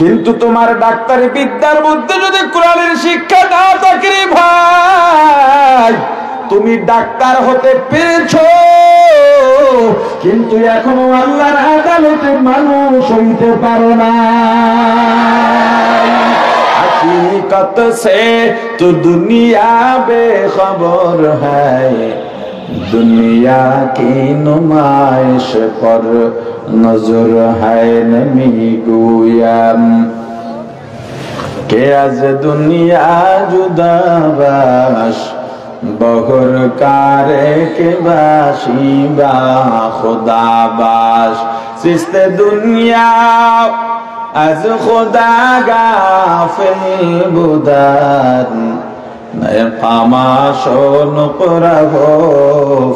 কিন্তু তোমার ডাক্তারি বিদ্যার মধ্যে যদি কোরআনের শিক্ষা না থাকে রে ভাই, তুমি ডাক্তার হতে পেরেছো কিন্তু এখনো আল্লাহর আদালতে মানুষ হইতে পারো না। हकीकत से तो दुनिया बेखबर है, दुनिया की नुमाइश पर नजर है नमी गोयाम के आज दुनिया जुदा बाश बहुर कारे के बाशी बा खुदा बाश सिस्ते दुनिया از خدا غافل بودن قماش و نقره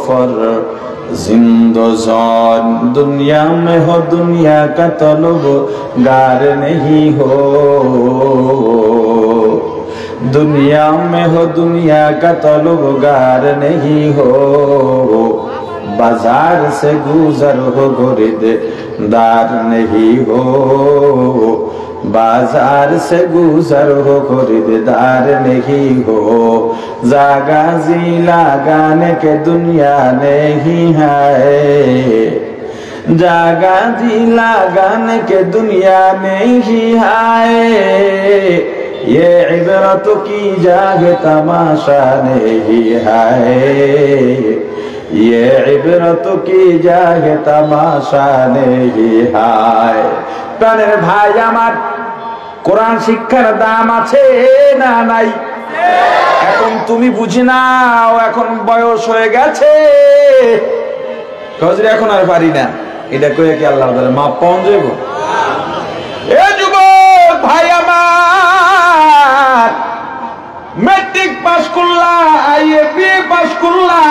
فر जिंदोजान दुनिया में हो दुनिया का तलबगार नहीं हो, दुनिया में हो दुनिया का तलबगार नहीं हो, बाजार से गुजर हो खरीदार नहीं हो, बाजार से गुजर हो खरीदार नहीं हो, जागा जी लगाने के दुनिया नहीं है, जागा जी लगाने के दुनिया नहीं है, ये इबरत की जाग तमाशा नहीं है, ये इबरत की जाग तमाशा नहीं है। প্রাণের ভাই আমার, কোরআন শিক্ষার দাম আছে না নাই? এখন তুমি বুঝি নাও, এখন বয়স হয়ে গেছে, হুজুর এখন আর পারি না, এটা কয়ে কি আল্লাহ তাআলা মাপ পাওয়া যাবে? এ যুবক ভাই আমার, মেট্রিক পাস করলা, আইএ পাস করলা,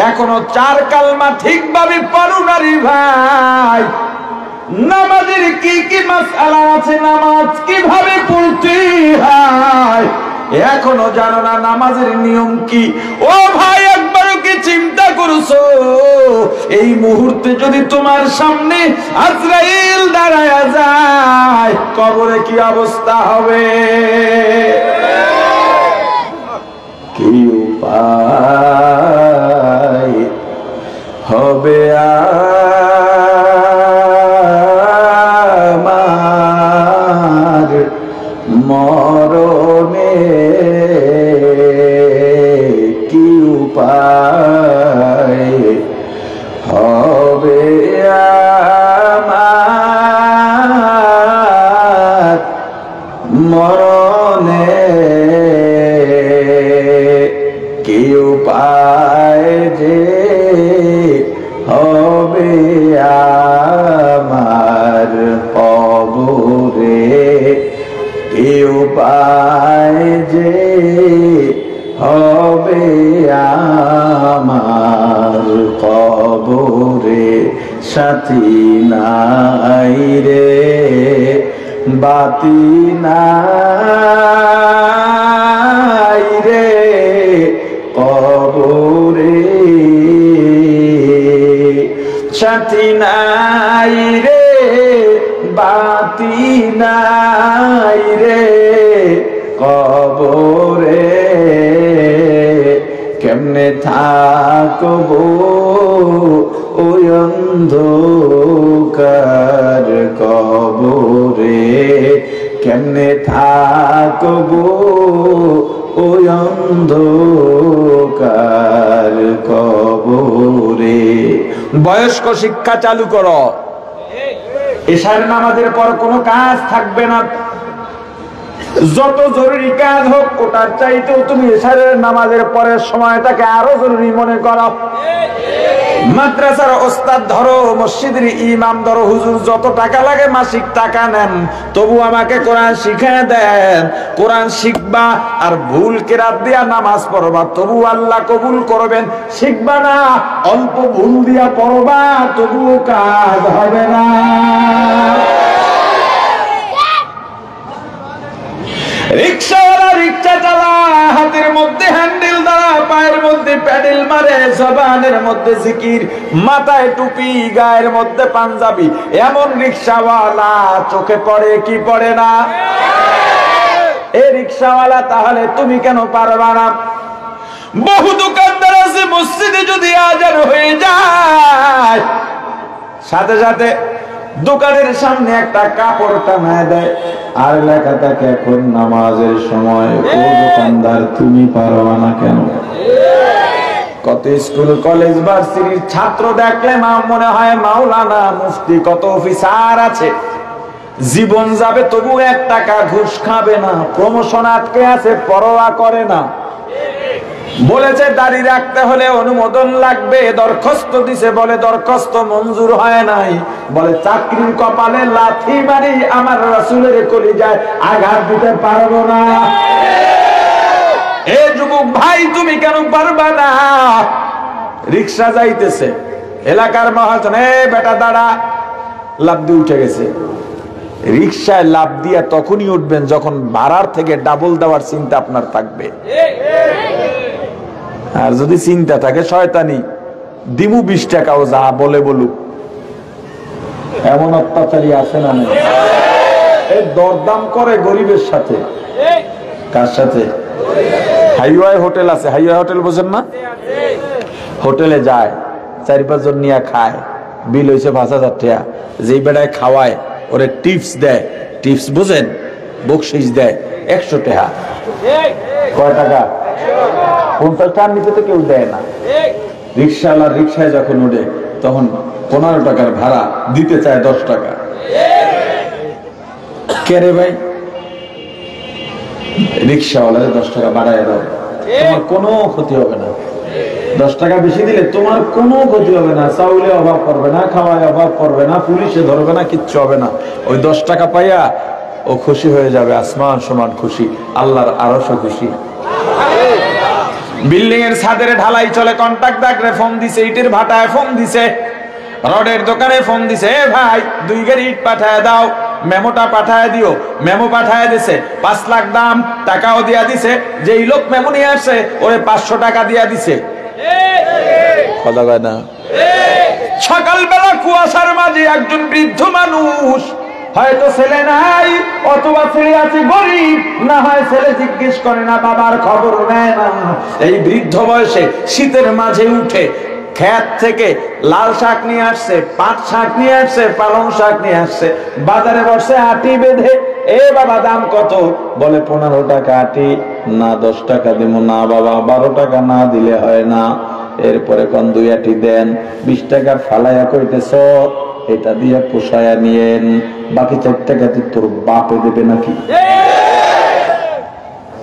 এখনো 4 কালমা ঠিকভাবে পারো না রে ভাই। নামাজের কি কি মাসআলা আছে, নামাজ কিভাবে পড়তে হয় এখনো জানো না, নামাজের নিয়ম কি? ও ভাই, একবারও কি চিন্তা করছো এই মুহূর্তে যদি তোমার সামনে আজরাইল দাঁড়ায়া যায় কবরে কি অবস্থা হবে? কি উপায় হবে আমার মরণে, কি উপায় হবে আমার মরণে, কি উপায় যে হবে আমার কবরে, কি উপায় যে হবে আমার কবরে। সাথী নাই রে বাতি নাই রে কবরে, সাথী নাই রে বাতি নাই রে কবরে, কেমনে থাকবো ওই অন্ধকার কবরে, কেমনে থাকবো ওই অন্ধকার কবরে। বয়স্ক শিক্ষা চালু করো, এশার নামাজের পর কোনো কাজ থাকবে না, যত জরুরি কাজ হোক ওটার চাইতেও তুমি এশারের নামাজের পরের সময়টাকে আরো জরুরি মনে করো। মাদ্রাসার ওস্তাদ ধরো, মসজিদের ইমাম ধরো, হুজুর যত টাকা লাগে মাসিক টাকা নেন, তবু আমাকে কোরআন শিখিয়ে দেন। কোরআন শিখবা আর ভুল কেরাত দিয়া নামাজ পড়বা, তবু আল্লাহ কবুল করবেন। শিখবা না, অল্প ভুল দিয়া পড়বা, তবু কাজ হবে না। রিকশাওয়ালা রিকশা চালায়, হাতের মধ্যে হ্যান্ডেল ধরা, পায়ের মধ্যে প্যাডেল মারে, জবানের মধ্যে জিকির, মাথায় টুপি, গায়ের মধ্যে পাঞ্জাবি। এমন রিকশাওয়ালা চোখে পড়ে কি পড়ে না? এই রিকশাওয়ালা তাহলে তুমি কেন পারবা না? বহু দোকানদার আছে মসজিদে যদি আজান হয়ে যায় সাথে সাথে দোকানের সামনে একটা কাপড় টানায় দেয় আর লেখা থাকে এখন নামাজের সময়। ও দোকানদার তুমি পারবা না কেন? কত স্কুল কলেজ ভার্সিটির ছাত্র দেখলে মনে হয় মাওলানা মুফতি, কত অফিসার আছে, জীবন যাবে তবু 1 টাকা ঘুষ খাবে না, প্রমোশন আটকে আছে পরোয়া করে না। বলেছে দাড়ি রাখতে হলে অনুমোদন লাগবে, দরখাস্ত দিছে, বলে দরখাস্ত মঞ্জুর হয় নাই। বলে চাকরির কপালে লাথি মারি আমার রাসূলের কলিজায় আঘাত দিতে পারবো না। এ যুবক ভাই তুমি কেন পারবা না? রিকশা যাইতেছে, এলাকার মহাজন এ বেটা দাঁড়া, লাফ দিয়ে উঠে গেছে। রিকশায় লাফ দিয়া তখনই উঠবেন যখন ভাড়ার থেকে ডাবল দেওয়ার চিন্তা আপনার থাকবে। আর যদি চিন্তা থাকে শয়তানি দিমু 20 টাকাও যা বলে বলুক, এমন অত্যাচারী আছে না? এই দরদাম করে গরিবের সাথে। কার সাথে? হাইওয়ে হোটেল আছে, হাইওয়ে হোটেল বোঝেন না? হোটেলে যায় 4-5 জন নিয়ে খায়, বিল হয়েছে 5,000 টাকা। যেই বেড়ায় খাওয়ায় ওরে টিপস দেয়, টিপস বোঝেন, বকশিস দেয় 100 টাকা। কয় টাকা? 50 টাকার নিচে তো কেউ দেয় না। রিকশাওয়ালা রিকশায় যখন উঠে তখন 15 টাকার ভাড়া দিতে চায় 10 টাকা। কে রে ভাই? রিকশাওয়ালা 10 টাকা বাড়ায় দাও, তোমার কোনো ক্ষতি হবে না। 10 টাকা বেশি দিলে তোমার কোনো ক্ষতি হবে না, চাউলে অভাব পড়বে না, খাওয়ায় অভাব পড়বে না, পুলিশে ধরবে না, কিচ্ছু হবে না। ওই 10 টাকা পাইয়া ও খুশি হয়ে যাবে, আসমান সমান খুশি, আল্লাহর আরশও খুশি। বিল্ডিং এর ছাদের ঢালাই চলে, কন্ট্রাক্ট দাগরে ফোন দিছে, ইটের ভাটায় ফোন দিছে, রডের দোকানে ফোন দিছে, এ ভাই 2 গাড়ি ইট পাঠায় দাও, মেমোটা পাঠায় দিও। মেমো পাঠায় দিছে, 5 লাখ দাম, টাকাও দিয়া দিছে। যেই লোক মেমো নিয়ে আসছে ওরে 500 টাকা দিয়া দিছে। কথা কয় না? সকালবেলা কুয়াশার মাঝে একজন বৃদ্ধ মানুষ, হয়তো ছেলে নাই অথবা ছেলে আছে গরিব, না হয় ছেলে জিজ্ঞেস করে না, বাবার খবর নেয় না। এই বৃদ্ধ বয়সে শীতের মাঝে উঠে ক্ষেত থেকে লাল শাক নিয়ে আসছে, পাট শাক নিয়ে আসছে, পালং শাক নিয়ে আসছে, বাজারে বসে আটি বেঁধে, এ বাবা দাম কত? বলে 15 টাকা আটি। না 10 টাকা দিব না বাবা, 12 টাকা না দিলে হয় না। এরপরে কোন 2 আটি দেন, 20 টাকার ফালাইয়া কইতেছ এটা দিয়ে পোষায়া নিয়েন, বাকি 4 টাকা তোর বাপে দেবে নাকি?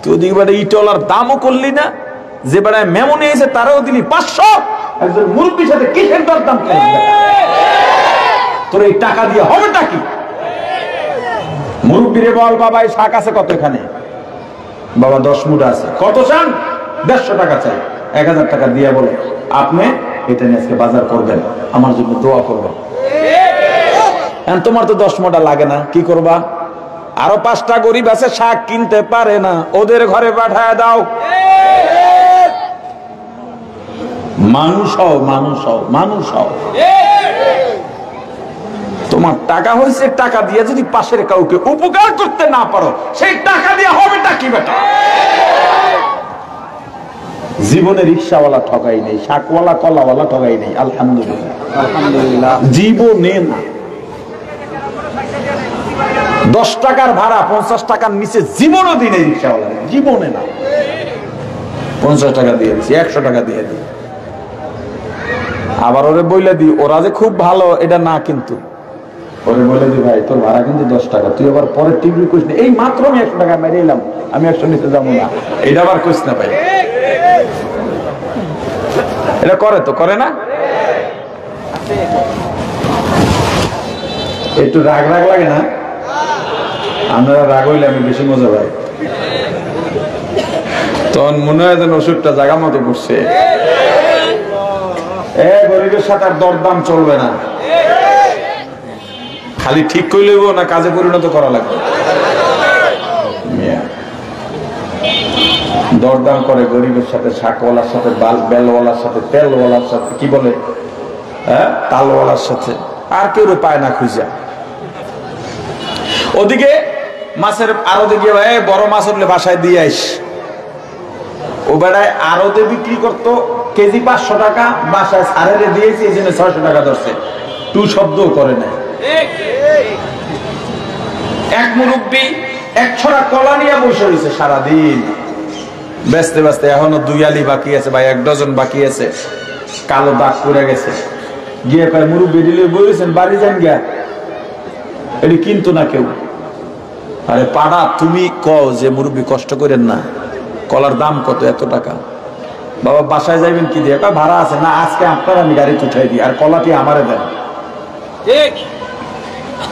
তুই দিকে ইটলার দামও করলি না, যে বেড়ায় মেমো নিয়েছে তারাও দিলি 500। একজন মুরব্বীর সাথে কিসের দরদাম করবে? তোর এই টাকা দিয়ে হবেটা কি? মুরব্বীরে বল বাবা এই শাক আছে কত এখানে? বাবা 10 মুঠ আছে। কত চান? 150 টাকা চাই। 1000 টাকা দিয়ে বলে আপনি এটা নিয়ে আজকে বাজার করবেন, আমার জন্য দোয়া করবেন। তোমার তো 10 মোটা লাগে না, কি করবা? আরো 5টা গরিব আছে শাক কিনতে পারে না, ওদের ঘরে পাঠায় দাও। মানুষ হও, মানুষ হও, মানুষ হও। তোমার টাকা হয়েছে, টাকা দিয়ে যদি পাশের কাউকে উপকার করতে না পারো, সেই টাকা দিয়ে হবেটা কি বেটা? জীবনে রিকশাওয়ালা ঠকাই নেই, শাকওয়ালা কলাওয়ালা ঠকাই নেই, আলহামদুলিল্লাহ, আলহামদুলিল্লাহ। জীবনে না। 10 টাকার ভাড়া 50 টাকার নিচে জীবনও দিনে রিকশাওয়ালা, জীবনে না। 50 টাকা দিয়ে দিচ্ছি, 100 টাকা দিয়ে দিই। আবার ওরে বইলে দি ওরা যে খুব ভালো এটা না, কিন্তু ওরে বলে দি ভাই তোর ভাড়া কিন্তু 10 টাকা, তুই আবার পরে টিভি কইস না, এই মাত্র আমি 100 টাকা মেরে এলাম, আমি 100 নিতে যাবো না, এটা আবার কইস না ভাই। এটা করে তো করে না? একটু রাগ রাগ লাগে না? আপনারা রাগ হইলে আমি বেশি মজা পাই। তখন মনে হয় যেন ওষুধটা জায়গা মতো পড়ছে। গরিবের সাথে আর দরদাম চলবে না, খালি ঠিক করে লইব না কাজে পরিণত করা লাগবে। দরদাম করে গরিবের সাথে, শাকওয়ালার সাথে, বেলওয়ালার সাথে, তেলওয়ালার সাথে, কি বলে তালওয়ালার সাথে, আর কেউ পায় না খুঁজা। ওদিকে মাছের আড়তে গিয়ে ভাই বড় মাছ উঠলে বাসায় দিয়ে আইস, ও বেড়ায় আড়তে বিক্রি করতো কেজি 500 টাকা, বাসায় সারেরে দিয়েছি এই জন্য 600 টাকা ধরছে, টু শব্দও করে নাই। এক মুরব্বী 1 ছড়া কলা নিয়ে বসে রয়েছে সারাদিন বেচতে বেচতে, এখনো 2 আলি বাকি আছে ভাই, 1 ডজন বাকি আছে, কালো দাগ পড়ে গেছে। গিয়ে কয় মুরব্বী দিলে বলেছেন বাড়ি যান গিয়া, এটি কিন্তু না কেউ। আরে পাড়া তুমি কও যে মুরব্বী কষ্ট করেন না, কলার দাম কত, এত টাকা। বাবা বাসায় যাইবেন কি দিয়ে, ভাড়া আছে না, আজকে আপনার আমি গাড়িতে উঠাই দিই, আর কলাটি আমারে দেন।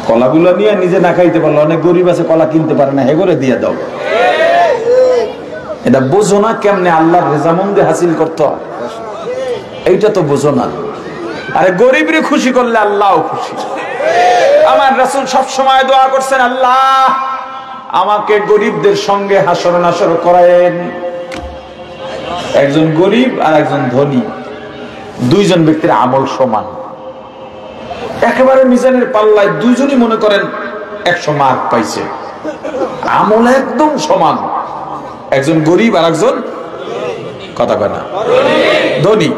কলাগুলো নিয়ে নিজে না খাইতে পারলো, অনেক গরিব আছে কলা কিনতে পারে না, হেগরে দিয়ে দাও। এটা বোঝো না কেমনে আল্লাহর রেজামন্দি হাসিল করতে হয়, এইটা তো বোঝো না। আরে গরিবরে খুশি করলে আল্লাহও খুশি। আমার রাসূল সব সময় দোয়া করছেন, আল্লাহ আমাকে গরিবদের সঙ্গে হাসর নাসর করায়েন। একজন গরিব আর একজন ধনী, দুইজন ব্যক্তির আমল সমান, একেবারে মিজানের পাল্লায় দুইজনই মনে করেন 100 মার্ক পাইছে, আমল একদম সমান। একজন গরিব আর একজন কথা কয় না ধনী,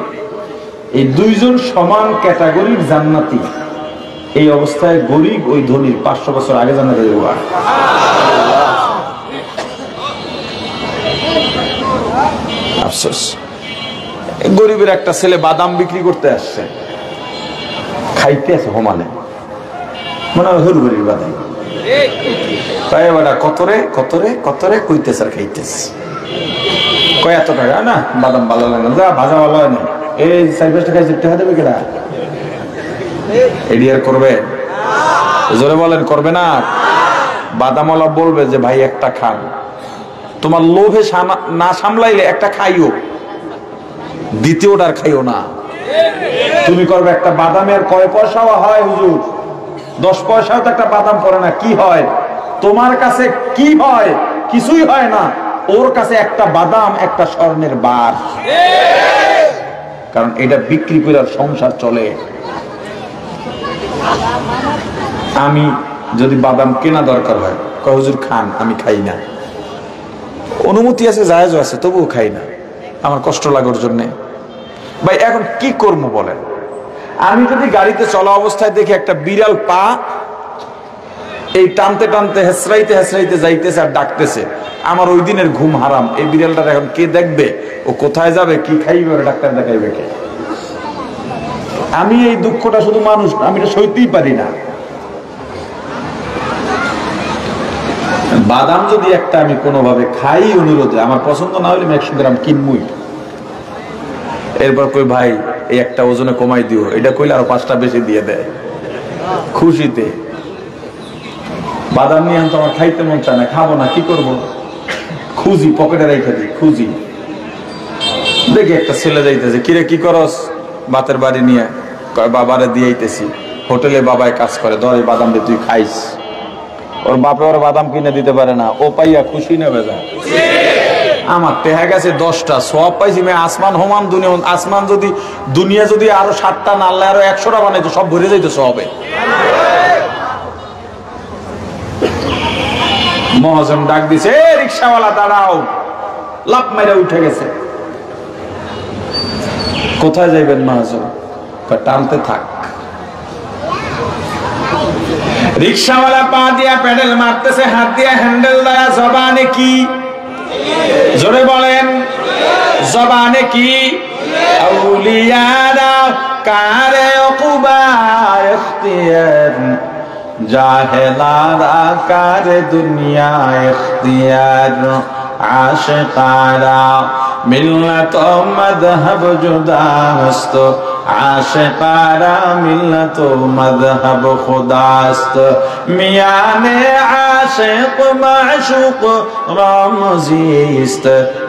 এই দুইজন সমান ক্যাটাগরির জান্নাতি। এই অবস্থায় গরিব ওই ধনীর 500 বছর আগে জান্নাতে যাবে। আফসোস, গরিবের একটা ছেলে বাদাম বিক্রি করতে আসছে, খাইতে আছে হোমানে, মনে হয় হরুগরির বাদাম, কতরে কতরে কতরে কইতেছে আর খাইতেছে। কয় এত টাকা না, বাদাম ভালো লাগে না, যা ভাজা ভালো হয় না, এই 4-5 টাকা টাকা দেবে কেনা, এডি আর করবে? জোরে বলেন করবে না? বাদামওয়ালা বলবে যে ভাই একটা খান, তোমার লোভে না সামলাইলে একটা খাইও, দ্বিতীয়টা আর খাইও না। তুমি করবে একটা বাদামের কয় পয়সাও হয় হুজুর, 10 পয়সাও তো একটা বাদাম পড়ে না, কি হয় তোমার কাছে? কি হয়? কিছুই হয় না, ওর কাছে একটা বাদাম একটা স্বর্ণের বার, কারণ এটা বিক্রি করে সংসার চলে। আমি যদি বাদাম কেনা দরকার হয়, কয় হুজুর খান, আমি খাই না, অনুমতি আছে জায়েজ আছে, তবুও খাই না, আমার কষ্ট লাগার জন্যে। ভাই এখন কি করবো বলেন? আমি যদি গাড়িতে চলা অবস্থায় দেখি একটা বিড়াল পা এই টানতে টানতে হেসরাইতে হেসরাইতে যাইতেছে আর ডাকতেছে, আমার ওই দিনের ঘুম হারাম। এই বিড়ালটা এখন কে দেখবে? ও কোথায় যাবে, কি খাইবে, ডাক্তার দেখাইবে কে? আমি এই দুঃখটা শুধু মানুষ, আমি এটা সইতেই পারি না। বাদাম যদি একটা আমি কোনোভাবে খাই অনুরোধে, আমার পছন্দ না হলে আমি 100 গ্রাম কিনবই। এরপর কই ভাই এই একটা ওজনে কমাই দিও, এটা কইলে আরো 5টা বেশি দিয়ে দেয় খুশিতে। বাদাম নিয়ে আনতো, আমার খাইতে মন চায় না, খাবো না, কি করব? খুঁজি, পকেটে রেখে দিই, খুঁজি, দেখি একটা ছেলে যাইতেছে, কিরে কি করস? বাতের বাড়ি নিয়ে, বাবারে দিয়েইতেছি, হোটেলে বাবায় কাজ করে, ধর এই বাদাম দিয়ে তুই খাইস। ওর বাপে ওর বাদাম কিনে দিতে পারে না, ও পাইয়া খুশি নেবে যা। আমার টেহা গেছে 10টা, সব পাইছি। আসমান হোমান দুনিয়া, আসমান যদি দুনিয়া যদি আরো 7টা না, আল্লাহ আরো 100টা বানাইতো, সব ভরে যাইতো সবে। মহাজন ডাক দিছে, রিক্সাওয়ালা দাঁড়াও, লাফ মেরে উঠে গেছে। কোথায় যাইবেন মহাজন? টানতে থাক। রিক্সাওয়ালা পা দিয়া প্যাডেল মারতেছে, হাত দিয়া হ্যান্ডেল দ্বারা। জবানে কি? জোরে বলেন, জবানে কি? আউলিয়ারা কারে উকুবা ইখতিয়ার, জাহেলারা কারে দুনিয়া ইখতিয়ার। আশিকারা মিল্লাত মাযহাব জুদাস্ত, আশিকারা মিল্লাত মাযহাব খুদাস্ত। মিয়ানে আশিক মাশুক রামজিস্ত,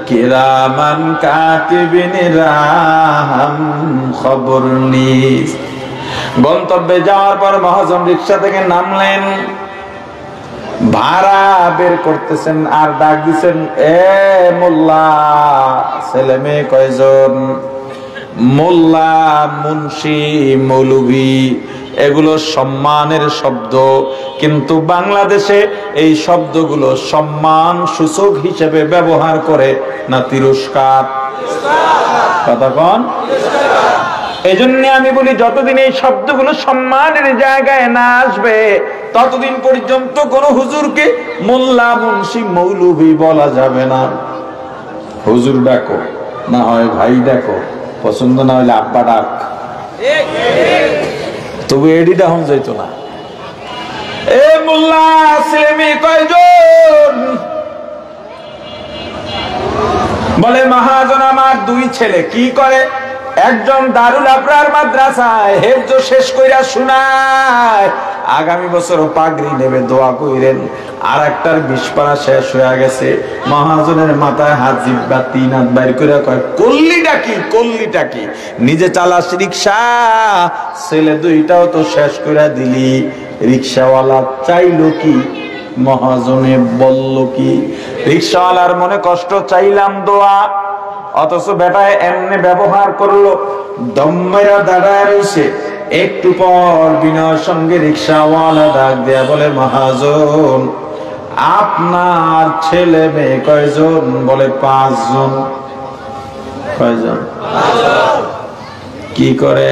কিরামান কাতিবিন রাহাম খবর নিস। গন্তব্যে যাওয়ার পর মহাজন রিক্সা থেকে নামলেন, ভাড়া বের করতেছেন আর ডাক দিচ্ছেন, এ মোল্লা, ছেলে মেয়ে কয়জন? মোল্লা, মুন্সি, মৌলভী, এগুলো সম্মানের শব্দ, কিন্তু বাংলাদেশে এই শব্দগুলো সম্মান সূচক হিসেবে ব্যবহার করে না তিরস্কার? কথা কন। এই জন্য আমি বলি, যতদিন এই শব্দগুলো সম্মানের জায়গায় না আসবে ততদিন পর্যন্ত কোন হুজুরকে মোল্লা, মুন্সি, মৌলভী বলা যাবে না। হুজুর ডাকো, না হয় ভাই ডাকো, পছন্দ না হলে আব্বা ডাক, তবু এডি ডাউন যাইত না। এ মোল্লা, ছেলে মেয়ে কয়জন? বলে মহাজন আমার 2 ছেলে। কি করে? একজন দারুল আবরার মাদ্রাসায় হেফজ শেষ কইরা শোনায়, আগামী বছর পাগড়ি নেবে, দোয়া কইরেন। আর একটার 20 পারা শেষ হয়ে গেছে। মহাজনের মাথায় হাত, জিব্বা 3 হাত বাইর করে কয়, কল্লিটা কি, কল্লিটা কি? নিজে চালাস রিক্সা, ছেলে 2টাও তো শেষ করে দিলি। রিক্সাওয়ালা চাইলো কি? মহাজনে বলল কি? রিক্সাওয়ালার মনে কষ্ট, চাইলাম দোয়া, অথচ বেটায় এমনি ব্যবহার করলো। দম্মেরা দাঁড়ায় রয়েছে। একটু পর বিনয়ের সঙ্গে রিক্সাওয়ালা ডাক দেয়া বলে, মহাজন, আপনার ছেলে মেয়ে কয়জন? বলে 5 জন। কয়জন? কি করে?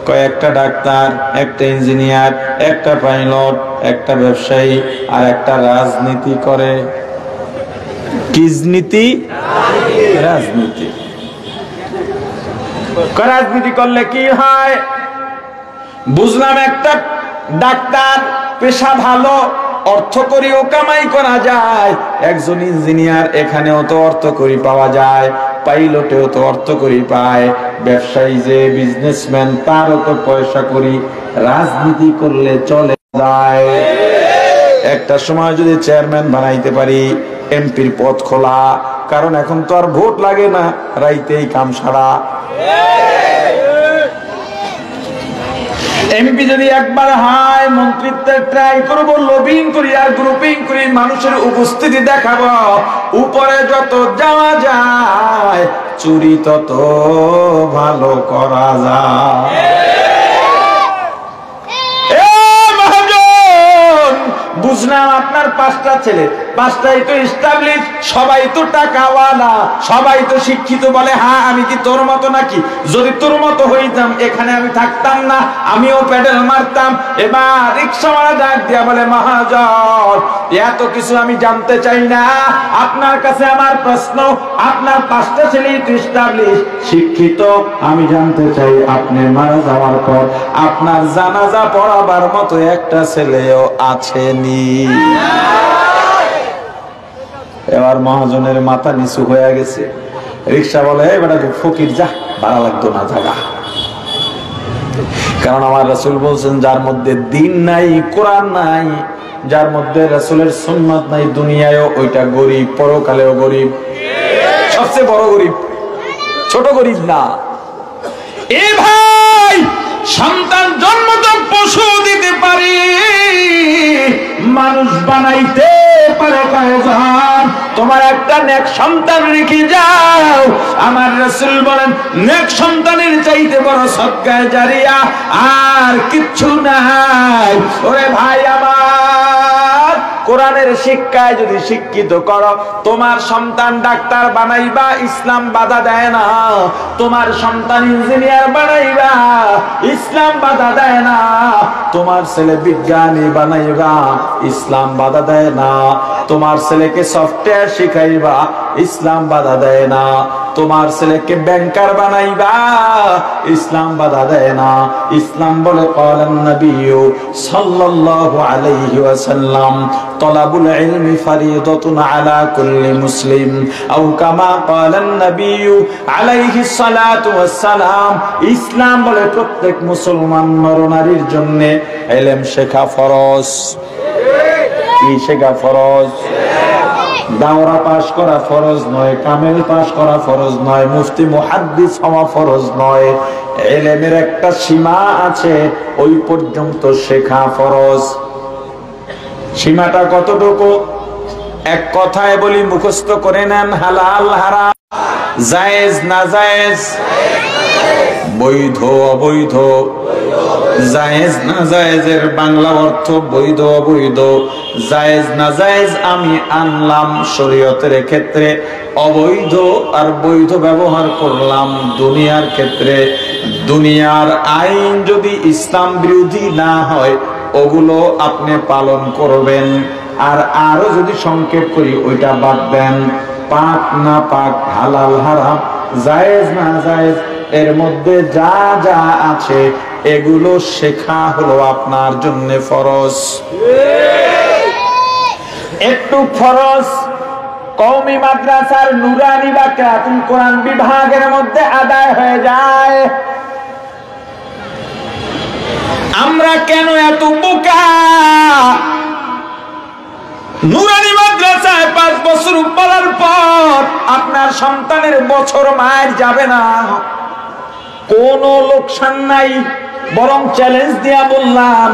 কয়েকটা ডাক্তার, একটা ইঞ্জিনিয়ার, একটা পাইলট, একটা ব্যবসায়ী, আর একটা রাজনীতি করে। কিজনীতি? রাজনীতি। রাজনীতি করলে কি হয়? বুঝলাম একটা ডাক্তার পেশা ভালো, অর্থ করিও কামাই করা যায়। একজন ইঞ্জিনিয়ার, এখানেও তো অর্থ করি পাওয়া যায়, পাইলটেও তো অর্থ করি পায়, ব্যবসায়ী যে বিজনেসম্যান তারও তো পয়সা করি। রাজনীতি করলে চলে যায়। একটা সময় যদি চেয়ারম্যান বানাইতে পারি, এমপির পদ খোলা, কারণ এখন তো আর ভোট লাগে না, রাইতেই কাম সারা। এমপি যদি একবার হয়, মন্ত্রিত্বে ট্রাই করবো, লবিং করি আর গ্রুপিং করি, মানুষের উপস্থিতি দেখাবো, উপরে যত যাওয়া যায় চুরি তত ভালো করা যায়। বুঝলাম আপনার 5টা ছেলে, 5টাই তো এস্টাবলিশ, সবাই তো টাকাওয়ালা, সবাই তো শিক্ষিত। বলে, হ্যাঁ, আমি কি তোর মতো নাকি? যদি তোর মতো হইতাম এখানে আমি থাকতাম না, আমিও প্যাডেল মারতাম। এবার রিক্সাওয়ালা ডাক দিয়া বলে, মহাজন, এত কিছু আমি জানতে চাই না, আপনার কাছে আমার প্রশ্ন, আপনার 5টা ছেলেই তো এস্টাবলিশ, শিক্ষিত, আমি জানতে চাই আপনি মারা যাওয়ার পর আপনার জানাজা পড়াবার মতো একটা ছেলেও আছেনি? এবার মহাজনের মাথা নিচু হয়ে গেছে। রিক্সা বলে, বেটা ফকির, যা, ভাড়া লাগতো না, জায়গা। কারণ আমার রাসূল বলছেন, যার মধ্যে দিন নাই, কোরআন নাই, যার মধ্যে রাসূলের সুন্নাত নাই, দুনিয়ায়ও ওইটা গরিব, পরকালেও গরিব। সবচেয়ে বড় গরিব, ছোট গরিব না। এ ভাই, সন্তান জন্ম তো পশু দিতে পারি, মানুষ বানাইতে পারে কয়জন? তোমার একটা নেক সন্তান রেখে যাও। আমার রাসূল বলেন, নেক সন্তানের চাইতে বড় সদকায়ে জারিয়া আর কিচ্ছু নাই। ওরে ভাই আমার, কোরআনের শিক্ষায় যদি শিক্ষিত করো, তোমার সন্তান ডাক্তার বানাইবা, ইসলাম বাধা দেয় না। তোমার সন্তান ইঞ্জিনিয়ার বানাইবা, ইসলাম বাধা দেয় না। তোমার ছেলে বিজ্ঞানী বানাইবা, ইসলাম বাধা দেয় না। তোমার ছেলেকে সফটওয়্যার শিখাইবা, ইসলাম বাধা দেয় না। তোমার ছেলেকে ব্যাংকার বানাইবা, ইসলাম বাধা দেয় না। ইসলাম বলে, ক্বালান নবিয়্যু সাল্লাল্লাহু আলাইহি ওয়াসাল্লাম, তলাবুল ইলমি ফারিদাতুন আলা কুল্লি মুসলিম, আও কামা ক্বালান নবিয়্যু আলাইহি সালাতু ওয়াসসালাম। ইসলাম বলে, প্রত্যেক মুসলমান নরনারীর জন্য ইলম শেখা ফরজ। কি শেখা ফরজ? দাওরা পাস করা ফরজ নয়, কামেল পাস করা ফরজ নয়, মুফতি মুহাদ্দিস হওয়া ফরজ নয়। ইলমের একটা সীমা আছে, ওই পর্যন্ত শেখা ফরজ। সীমাটা কতটুকু? এক কথায় বলি, মুখস্থ করে নেন। হালাল হারাম, জায়েজ না জায়েজ, বৈধ অবৈধ, জায়েজ না জায়েজের বাংলা অর্থ বৈধ অবৈধ। জায়েজ না জায়েজ আমি আনলাম শরীয়তের ক্ষেত্রে, অবৈধ আর বৈধ ব্যবহার করলাম দুনিয়ার ক্ষেত্রে। দুনিয়ার আইন যদি ইসলাম বিরোধী না হয় ওগুলো আপনি পালন করবেন, আর আরো যদি সংক্ষেপ করি ওইটা বাদ দেন। পাক না পাক, হালাল হারাম, জায়েজ না জায়েজ, এর মধ্যে যা যা আছে এগুলো শেখা হলো আপনার জন্য ফরজ। একটু ফরজ কওমি মাদ্রাসার নুরানি বা কিরাতুল কোরআন বিভাগের মধ্যে আদায় হয়ে যায়। আমরা কেন এত বোকা? নুরানি মাদ্রাসায় 5 বছর পড়ার পর আপনার সন্তানের বছর মায়ের যাবে না, কোনো লোকসান নাই। বরং চ্যালেঞ্জ দিয়া বললাম,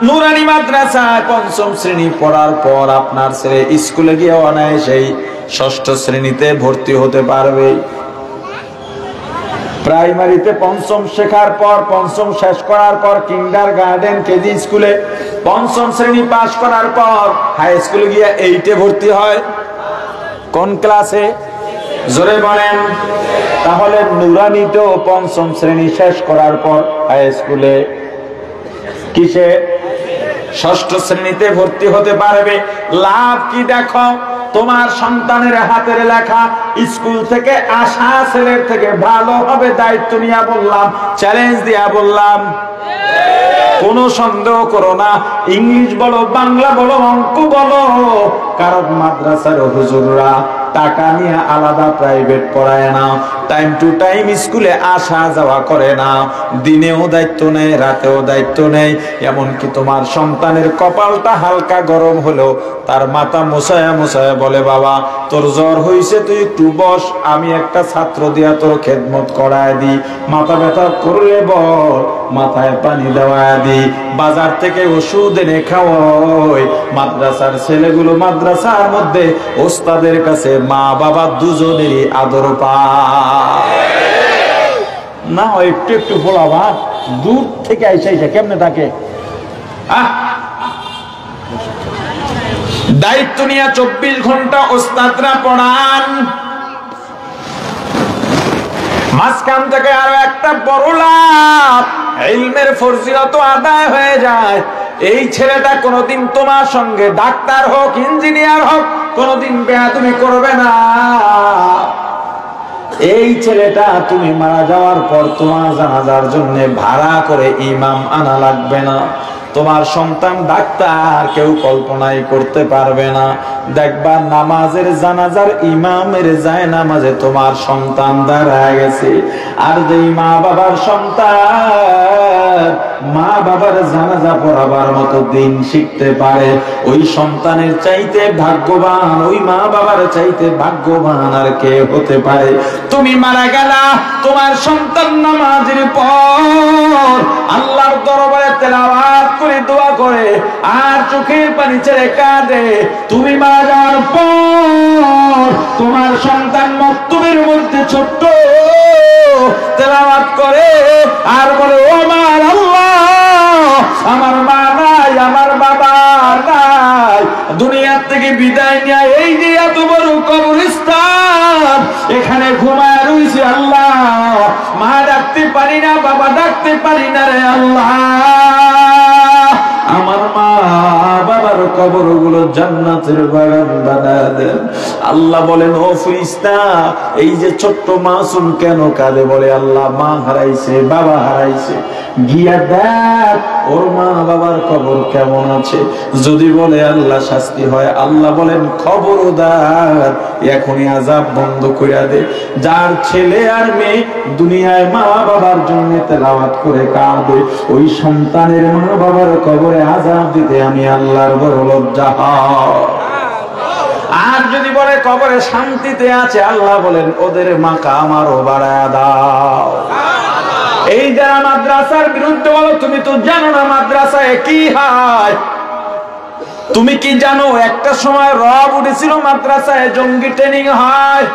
নুরানি মাদ্রাসায় 5ম শ্রেণী পড়ার পর আপনার ছেলে স্কুলে গিয়ে অনায়াসেই 6ষ্ঠ শ্রেণীতে ভর্তি হতে পারবে। প্রাইমারিতে 5ম শেখার পর, 5ম শেষ করার পর কিন্ডার গার্ডেন, কেজি স্কুলে 5ম শ্রেণী পাস করার পর হাই স্কুলে গিয়ে 8-এ ভর্তি হয়। কোন ক্লাসে? জোরে বলেন। তাহলে নুরানিতেও 5ম শ্রেণী শেষ করার পর হাই স্কুলে কিসে? 6ষ্ঠ শ্রেণীতে ভর্তি হতে পারবে। লাভ কি দেখো? তোমার সন্তানের হাতের লেখা স্কুল থেকে আসা ছেলের থেকে ভালো হবে। দায়িত্ব নিয়ে বললাম, চ্যালেঞ্জ দিয়া বললাম, কোনো সন্দেহ করো না। ইংলিশ বলো, বাংলা বলো, অঙ্ক বলো, কারণ মাদ্রাসার হুজুররা টাকা নিয়ে আলাদা প্রাইভেট পড়ায় না, টাইম টু টাইম স্কুলে আসা যাওয়া করে না, দিনেও দায়িত্ব নেই, রাতেও দায়িত্ব নেই। এমনকি তোমার সন্তানের কপালটা হালকা গরম হলো তার মাথা মোছায়া মোছায়া বলে, বাবা তোর জ্বর হইছে, তুই একটু বস, আমি একটা ছাত্র দিয়া তোর খেদমত করায় দি। মাথা ব্যথা করলে বল, মাথায় পানি দেওয়া দি, বাজার থেকে ওষুধ এনে খাওয়াই। মাদ্রাসার ছেলেগুলো মাদ্রাসার মধ্যে ওস্তাদের কাছে মা বাবা দুজনেরই আদর পায় না। একটু একটু বলাবা দূর থেকে আইসা আইসা কেমনে থাকে। দায়িত্ব নিয়ে 24 ঘন্টা ওস্তাদরা পড়ান। মাঝখান থেকে আরো একটা বড় লাভ, ইলমের ফরজিলত আদায় হয়ে যায়। এই ছেলেটা কোনোদিন তোমার সঙ্গে ডাক্তার হোক, ইঞ্জিনিয়ার হোক, কোনোদিন বেয়াদবি করবে না। এই ছেলেটা তুমি মারা যাওয়ার পর তোমার জানাজার জন্য ভাড়া করে ইমাম আনা লাগবে না। তোমার সন্তান ডাক্তার কেউ কল্পনাই করতে পারবে না। দেখবা নামাজের জানাজার ইমামের যায় নামাজে তোমার সন্তান দাঁড়ায় গেছে। আর যেই মা বাবার সন্তান মা বাবার জানাজা পড়াবার মতো দিন শিখতে পারে, ওই সন্তানের চাইতে ভাগ্যবান, ওই মা বাবার চাইতে ভাগ্যবান আর কে হতে পারে? তুমি মারা গেলা, তোমার সন্তান নামাজের পর আল্লাহর দরবারে তেলাওয়াত করে দোয়া করে আর চোখের পানি ছেড়ে কাঁদে। তুমি মারা যাওয়ার পর তোমার সন্তান মক্তবের মধ্যে ছোট্ট তেলাওয়াত করে আর বলে, ও আমার আল্লাহ, আমার মা নাই, আমার বাবা নাই, দুনিয়ার থেকে বিদায় নিয়ে এই যে এত বড় কবরস্থান, এখানে ঘুমায় রইছি আল্লাহ, মা ডাকতে পারি না, বাবা ডাকতে পারি না রে আল্লাহ, আমার মা বাবার কবরগুলো জান্নাতের বাগান বানায় দেন। আল্লাহ বলেন, ও ফেরেশতা, এই যে ছোট্ট মাসুম কেন কাঁদে? বলে, আল্লাহ মা হারাইছে, বাবা হারাইছে, গিয়া দেখ ওর মা বাবার কবর কেমন আছে। যদি বলে আল্লাহ শাস্তি হয়, আল্লাহ বলেন, খবরদার এখনই আযাব বন্ধ কইরা দে। যার ছেলে আর মেয়ে দুনিয়ায় মা বাবার জন্য তেলাওয়াত করে কাঁদে, ওই সন্তানের মা বাবার কবরে আযাব দিতে আমি আল্লাহর বড় লজ্জা হয়। আর যদি বলে কবরে শান্তিতে আছে, আল্লাহ বলেন, ওদের মাকাম আরো বাড়ায়া দাও। এই যারা মাদ্রাসার বিরুদ্ধে বলো, তুমি তো জানো না মাদ্রাসায় কি হয়। তুমি কি জানো একটা সময় রব উঠেছিল মাদ্রাসায় জঙ্গি ট্রেনিং হয়,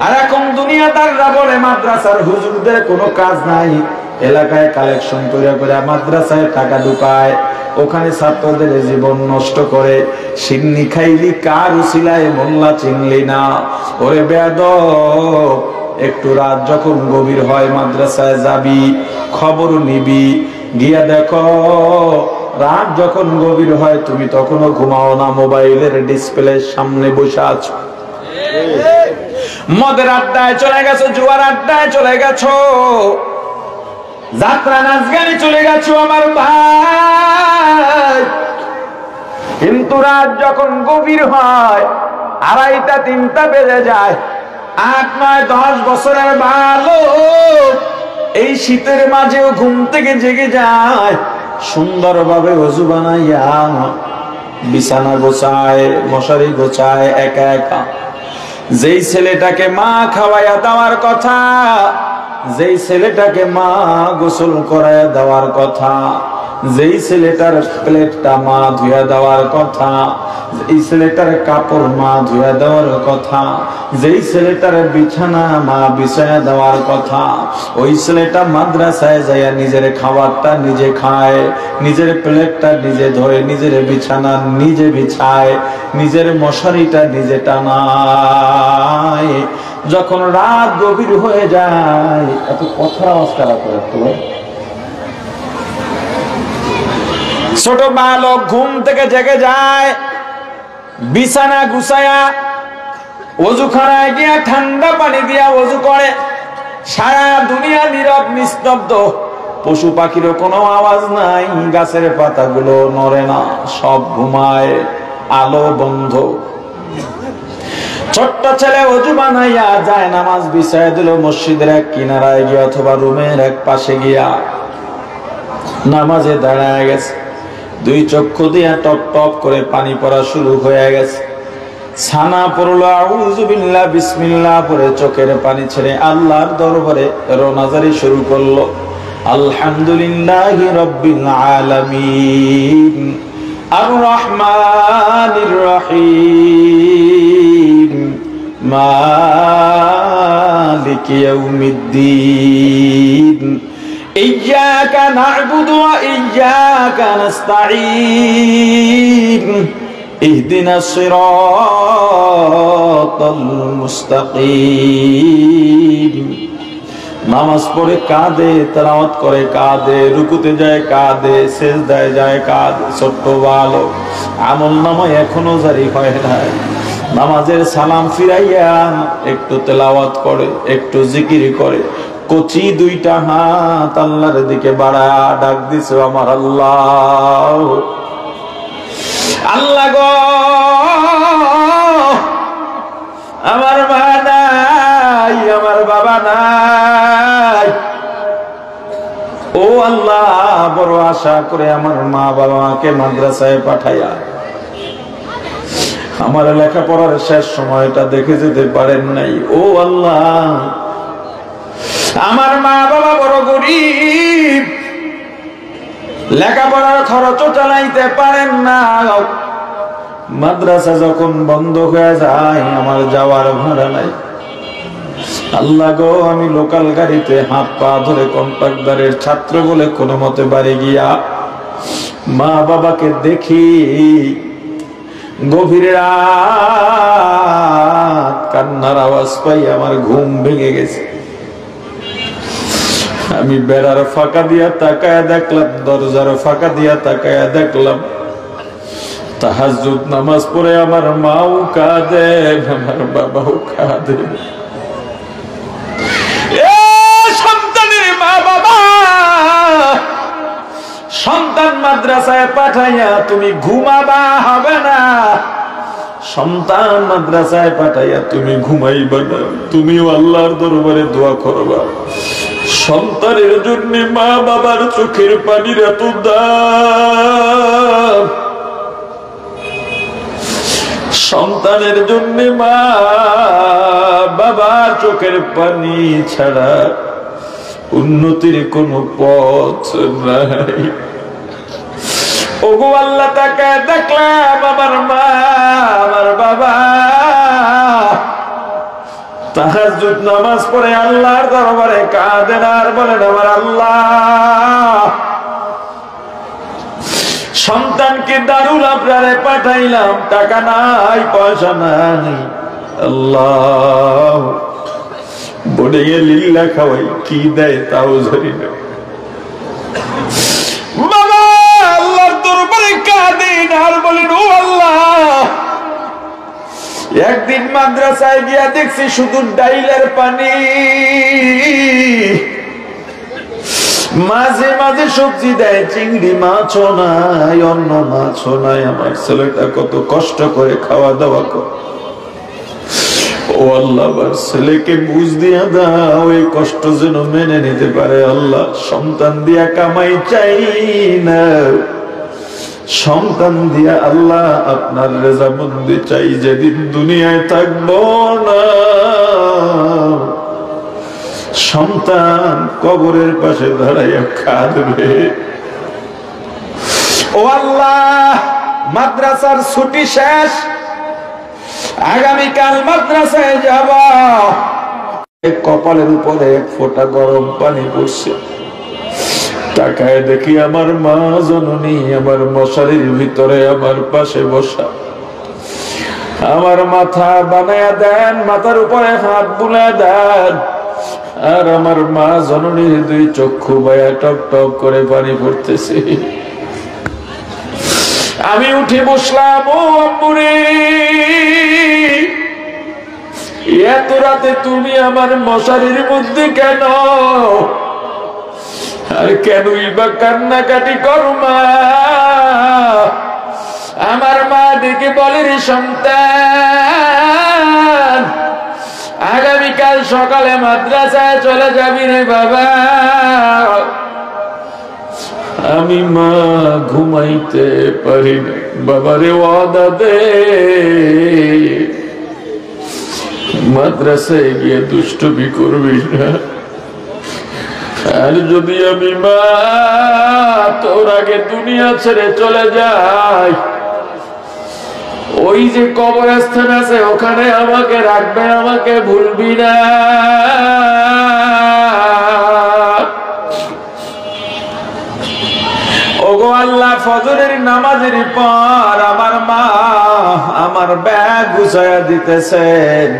আর এখন দুনিয়াদাররা বলে মাদ্রাসার হুজুরদের কোনো কাজ নাই, এলাকায় কালেকশন করে করে মাদ্রাসায় টাকা ঢুকায়, ওখানে ছাত্রদের জীবন নষ্ট করে। সিন্নি খাইলি কার উসিলায় মোল্লা চিনলি না। ওরে বেয়াদব, একটু রাত যখন গভীর হয় মাদ্রাসায় যাবি, খবর নিবি, গিয়া দেখো রাত যখন গভীর হয় তুমি তখনও ঘুমাও না, মোবাইলের ডিসপ্লের সামনে বসে আছো, মদের আড্ডায় চলে গেছো, জুয়ার আড্ডায় চলে গেছো, যাত্রা নাচ গানে চলে গেছো আমার ভাই। কিন্তু রাত যখন গভীর হয়, 2:30 3টা বেজে যায়, 8 9 10 বছরের বালক এই শীতের মাঝেও ঘুম থেকে জেগে যায়, সুন্দরভাবে ওযু বানাইয়া বিছানা গোছায়, মশারি গোছায় একা একা। যেই ছেলেটাকে মা খাওয়াইয়া দেওয়ার কথা, যেই ছেলেটাকে মা গোসল করাইয়া দেওয়ার কথা, যেই ছেলেটার প্লেটটা মা ধুইয়া দেওয়ার কথা, এই ছেলেটার কাপড় মা ধুইয়া দেওয়ার কথা, যেই ছেলেটার বিছানা মা বিছায়া দেওয়ার কথা, ওই ছেলেটা মাদ্রাসায় যাইয়া নিজের খাবারটা নিজে খায়, নিজের প্লেটটা নিজে ধরে, নিজের বিছানা নিজে বিছায়, নিজের মশারিটা নিজে টানায়। যখন রাত গভীর হয়ে যায়, এত কথার আওয়াজ কারা করে? ছোট বালক ঘুম থেকে জেগে যায়, বিছানা গুছায়া ওযুখানায় গিয়া ঠান্ডা পানি দিয়া ওযু করে। সারা দুনিয়া নীরব নিস্তব্ধ, পশু পাখিরও কোনো আওয়াজ নাই, গাছের পাতাগুলো নড়ে না, সব ঘুমায়, আলো বন্ধ। ছোট্ট ছেলে ওযু বানাইয়া যায় নামাজ বিছায় দিল, মসজিদের এক কিনারায় গিয়া অথবা রুমের এক পাশে গিয়া নামাজে দাঁড়ায় গেছে। দুই চক্ষু দিয়া টপ টপ করে পানি পড়া শুরু হয়ে গেছে। ছানা পড়লো, আউযু বিল্লাহ বিসমিল্লাহ পরে চোখের পানি ছেড়ে আল্লাহর দরবারে রোনাজারি শুরু করলো। আলহামদুলিল্লাহি রাব্বিল আলামিন আর রহমানির রহিম মালিকি ইয়াউমিদ্দিন ইয়্যাকা না'বুদু ওয়া ইয়্যাকা নাস্তাঈন ইহদিনাস সিরাতাল মুস্তাকিম। নামাজ পড়ে কাঁদে, তেলাওয়াত করে কাঁদে, রুকুতে যায় কাঁদে, সিজদায় যায় কাঁদে। ছোট্ট বালক, আমলনামায় এখনো জারি হয় নাই। নামাজের সালাম ফিরাইয়া একটু তেলাওয়াত করে, একটু জিকির করে, কচি দুইটা হাত আল্লাহর দিকে বাড়ায়া ডাক দিছে, আমার আল্লাহ, আল্লাহ গো, আমার মা নাই, আমার বাবা নাই, ও আল্লাহ, বড় আশা করে আমার মা বাবাকে মাদ্রাসায় পাঠাইয়া আমার লেখাপড়ার শেষ সময়টা দেখে যেতে পারেন নাই। ও আল্লাহ, আমার মা বাবা বড় গরিব, লেখাপড়ার খরচও চালাইতে পারেন না। মাদ্রাসা যখন বন্ধ হয়ে যায়, আমার যাওয়ার ভাড়া নাই। আল্লাহ গো, আমি লোকাল গাড়িতে হাত পা ধরে কন্ট্রাক্টরের ছাত্র বলে কোনো মতে বাড়ি গিয়া মা বাবাকে দেখি। গভীর রাত, কান্নার আওয়াজ পাই, আমার ঘুম ভেঙে গেছে। আমি বেড়ার ফাঁকা দিয়া তাকায়া দেখলাম, দরজার ফাঁকা দিয়া তাকায়া দেখলাম তাহাজ্জুদ নামাজ পড়ে আমার মাও কাঁদে, আমার বাবাও কাঁদে। সন্তানের মা বাবা, সন্তান মাদ্রাসায় পাঠাইয়া তুমি ঘুমাবা হবে না, সন্তান মাদ্রাসায় পাঠাইয়া তুমি ঘুমাইবা না, তুমিও আল্লাহর দরবারে দোয়া করবা। সন্তানের জন্য মা বাবার চোখের পানির এত দাম, সন্তানের জন্য মা বাবার চোখের পানি ছাড়া উন্নতির কোনো পথ নাই। ওগো আল্লাহ তাকে দেখলাম আমার মা আমার বাবা তাহাজ্জুদ নামাজ পড়ে আল্লাহর দরবারে কাঁদেন আর বলেন আমার আল্লাহ সন্তানকে দারুল আবরারে পাঠাইলাম, টাকা নাই পয়সা নাই, আল্লাহ বোর্ডিংয়ে লিল্লা খাওয়াই কি দেয় তাও জানি না। বাবা আল্লাহর দরবারে কাঁদেন আর বলেন ও আল্লাহ একদিন মাদ্রাসায় গিয়া দেখছি শুধু ডাইলের পানি, মাঝে মাঝে সবজি দেয়, চিংড়ি মাছও নাই, অন্য মাছও নাই। আমার ছেলেটা কত কষ্ট করে খাওয়া দাওয়া করে। ও আল্লাহ আমার ছেলেকে বুঝ দিয়া দাও, এই কষ্ট যেন মেনে নিতে পারে। আল্লাহ সন্তান দিয়া কামাই চাই না, সন্তান দিয়া আল্লাহ আপনার রেজামন্দি চাই। যেদিন দুনিয়ায় থাকবো না সন্তান কবরের পাশে দাঁড়াইয়া কাঁদবে। ও আল্লাহ মাদ্রাসার ছুটি শেষ, আগামীকাল মাদ্রাসায় যাব। কপালের উপরে এক ফোঁটা গরম পানি পড়ছে, তাকায় দেখি আমার মা জননী আমার মশারির ভিতরে আমার পাশে বসা। আমার মাথা বানায়া দেন, মাথার উপরে হাত বুলায় দেন, আর আমার মা জননীর দুই চক্ষু বায়া টক টক করে পানি পড়তেছে। আমি উঠে বসলাম, ও আম্মুরে এত রাতে তুমি আমার মশারির মধ্যে কেন, আর কেনই বা কান্নাকাটি করো মা? আমার মা ডেকে বলে রে সন্তান আগামীকাল সকালে মাদ্রাসায় চলে যাবি রে বাবা। আমি মা ঘুমাইতে পারি না, বাবারে ওয়াদা দে মাদ্রাসায় গিয়ে দুষ্টুমি করবি না, আর যদি আমি মা তোর আগে দুনিয়া ছেড়ে চলে যাই ওই যে কবরস্থান আছে ওখানে আমাকে রাখবে, আমাকে ভুলবি না। ওগো আল্লাহ ফজরের নামাজের পর আমার মা আমার ব্যাগ গুছাইয়া দিতেছেন।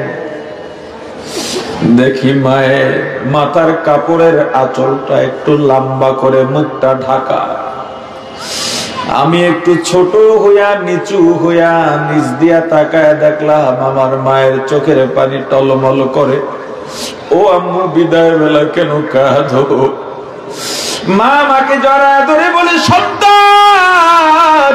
দেখি মায়ের মাথার কাপড়ের আঁচলটা একটু লম্বা করে মুখটা ঢাকা। আমি একটু ছোট হইয়া নিচু হইয়া নিচ দিয়া তাকায় দেখলাম আমার মায়ের চোখের পানি টলমল করে। ও আম্মু বিদায় বেলা কেন কাঁদো? মা মাকে জড়ায় ধরে বলে সন্তান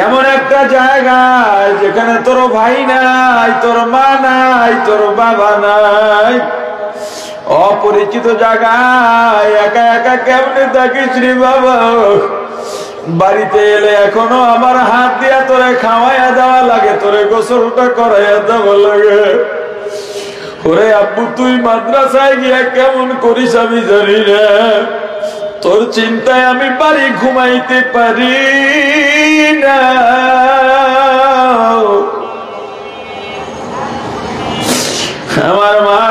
এমন একটা জায়গায় যেখানে তোর ভাই নাই, তোর মা নাই, তোর বাবা নাই, অপরিচিত জায়গায় একা একা কেমনে থাকিস রে বাবা? বাড়িতে এলে এখনো আমার হাত দিয়া তোরে খাওয়াইয়া দেওয়া লাগে, তোরে গোসলটা করাইয়া দেওয়া লাগে। ওরে আব্বু তুই মাদ্রাসায় গিয়া কেমন করিস আমি জানি না, তোর চিন্তায় আমি বাড়ি ঘুমাইতে পারি না। আমার মা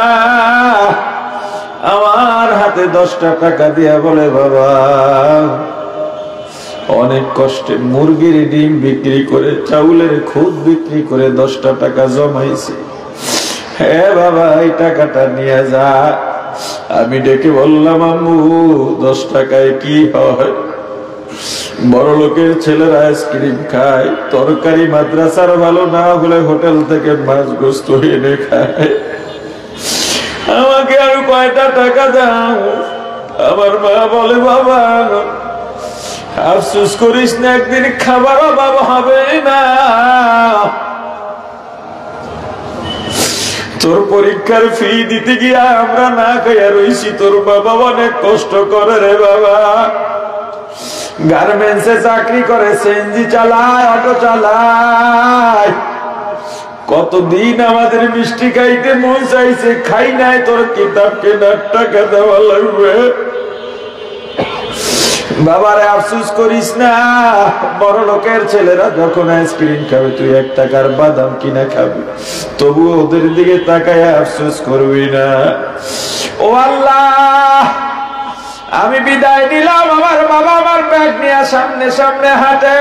আমার হাতে 10টা টাকা দিয়া বলে বাবা অনেক কষ্টে মুরগির ডিম বিক্রি করে চাউলের খুদ বিক্রি করে 10টা টাকা জমাইছি, হ্যাঁ বাবা এই টাকাটা নিয়ে যা। আমি ডেকে বললাম আম্মু 10 টাকায় কি হয়? বড় লোকের ছেলেরা আইসক্রিম খায়, তরকারি মাদ্রাসার ভালো না হলে হোটেল থেকে মাছ গোস্ত এনে খায়, আমাকে আর কয়টা টাকা দাও? আমার মা বলে বাবা আফসোস করিস না, একদিন খাবার অভাব হবে না। তোর পরীক্ষার ফি দিতে গিয়া আমরা না খাইয়া রইছি, তোর বাবা অনেক কষ্ট করে রে বাবা। গার্মেন্টসে চাকরি করে, সিএনজি চালায়, অটো চালায়, কতদিন আমাদের মিষ্টি খাইতে মন চাইছে, খাই নাই, তোর কিতাব কেনার টাকা দেওয়া লাগবে। বাবারে আফসোস করিস না, বড় লোকের ছেলেরা যখন আইসক্রিম খাবে তুই 1 টাকার বাদাম কিনা খাবি, তবু ওদের দিকে তাকায় আফসোস করবি না। ও আল্লাহ, আমি বিদায় নিলাম, আমার বাবা আমার ব্যাগ নিয়ে সামনে সামনে হাঁটে,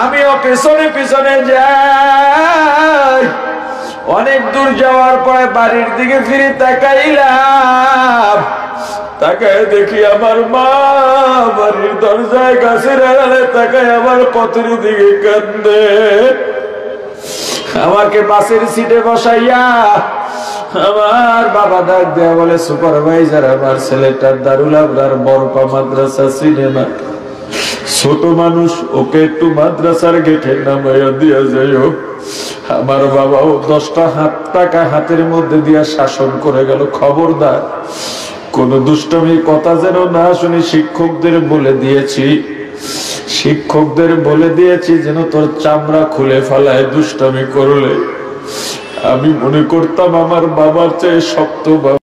আমিও পেছনে পেছনে যাই। অনেক দূর যাওয়ার পরে বাড়ির দিকে ফিরে তাকাইলাম, তাকায় দেখি আমার মা বাড়ির দরজায় গাছের আড়ালে তাকায় আমার পথের দিকে কান্দে। আমাকে বাসের সিটে বসাইয়া আমার বাবা ডাক দেয়া বলে, সুপারভাইজার, আমার ছেলেটার দারুল আবরার বরপা মাদ্রাসা সিনেমা, ছোট মানুষ, ওকে একটু মাদ্রাসার গেটে নামাইয়া দিয়া যাইও। আমার বাবাও 10টা টাকা হাতের মধ্যে দিয়া শাসন করে গেল, খবরদার কোন দুষ্টমির কথা যেন না শুনি। শিক্ষকদের বলে দিয়েছি যেন তোর চামড়া খুলে ফেলায় দুষ্টমি করলে। আমি মনে করতাম আমার বাবার চেয়ে শক্ত বাবা।